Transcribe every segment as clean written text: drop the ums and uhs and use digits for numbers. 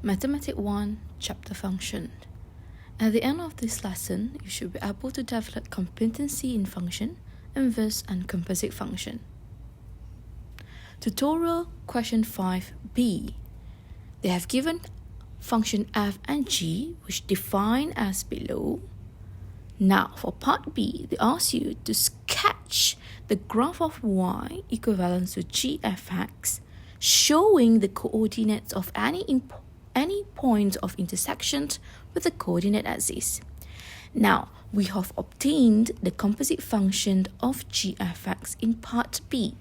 Mathematics 1, Chapter Function. At the end of this lesson, you should be able to develop competency in function, inverse and composite function. Tutorial question 5b. They have given function f and g, which define as below. Now, for part B, they ask you to sketch the graph of y equivalent to g f x, showing the coordinates of any point of intersection with the coordinate axis. Now, we have obtained the composite function of g f x in part B.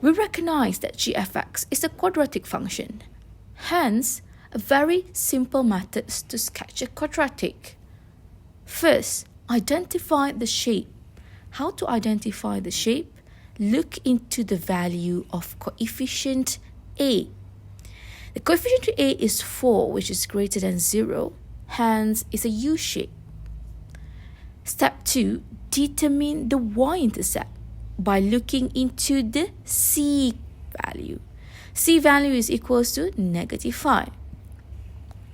We recognize that g f x is a quadratic function. Hence, a very simple method to sketch a quadratic. First, identify the shape. How to identify the shape? Look into the value of coefficient A. The coefficient to A is 4, which is greater than 0. Hence, it's a U shape. Step 2, determine the y-intercept by looking into the C value. C value is equals to -5.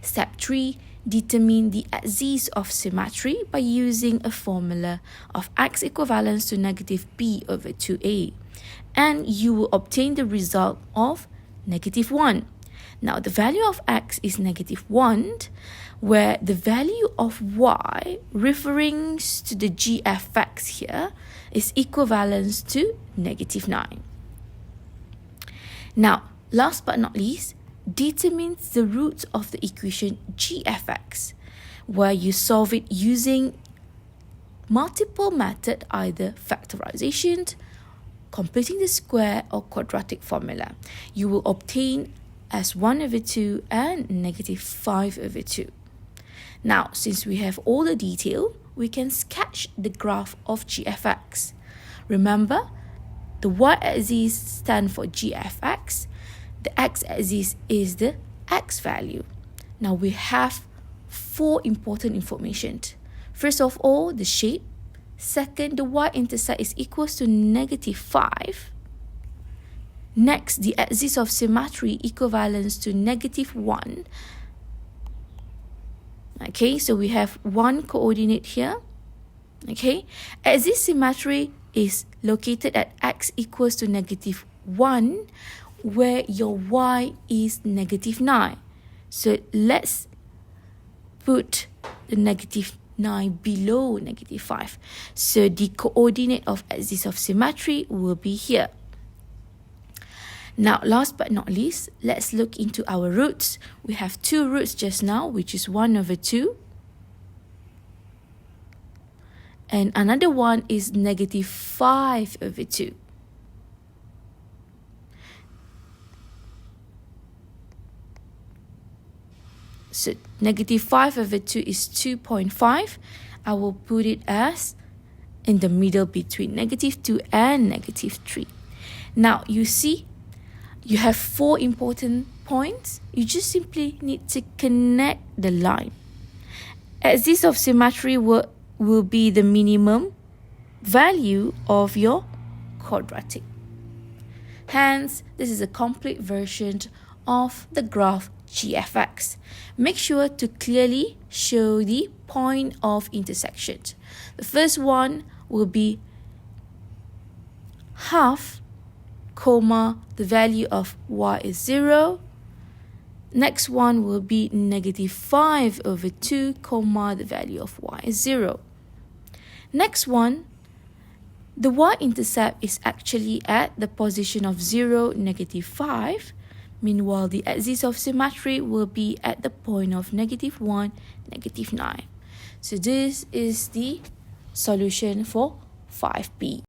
Step 3, determine the axis of symmetry by using a formula of x equivalents to -b/2a, and you will obtain the result of -1. Now, the value of x is -1, where the value of y, referring to the g f x here, is equivalent to -9. Now, last but not least, determine the roots of the equation g f x, where you solve it using multiple method, either factorization, completing the square, or quadratic formula. You will obtain as 1/2 and -5/2. Now, since we have all the detail, we can sketch the graph of g f x. Remember, the y-axis stands for g f x. The x-axis is the x value. Now, we have 4 important information. First of all, the shape. Second, the y-intercept is equals to -5. Next, the axis of symmetry equivalent to -1. Okay, so we have one coordinate here. Okay, axis symmetry is located at x equals to -1, where your y is -9. So let's put the -9 below -5. So the coordinate of axis of symmetry will be here. Now, last but not least, let's look into our roots. We have 2 roots just now, which is 1/2. And another one is -5/2. So -5/2 is 2.5. I will put it as in the middle between -2 and -3. Now, you see, you have 4 important points. You just simply need to connect the line. Axis of symmetry will be the minimum value of your quadratic. Hence, this is a complete version of the graph g f x. Make sure to clearly show the point of intersection. The first one will be half, the value of y is 0. Next one will be -5/2, the value of y is 0. Next one, the y-intercept is actually at the position of 0, -5. Meanwhile, the axis of symmetry will be at the point of -1, -9. So this is the solution for 5b.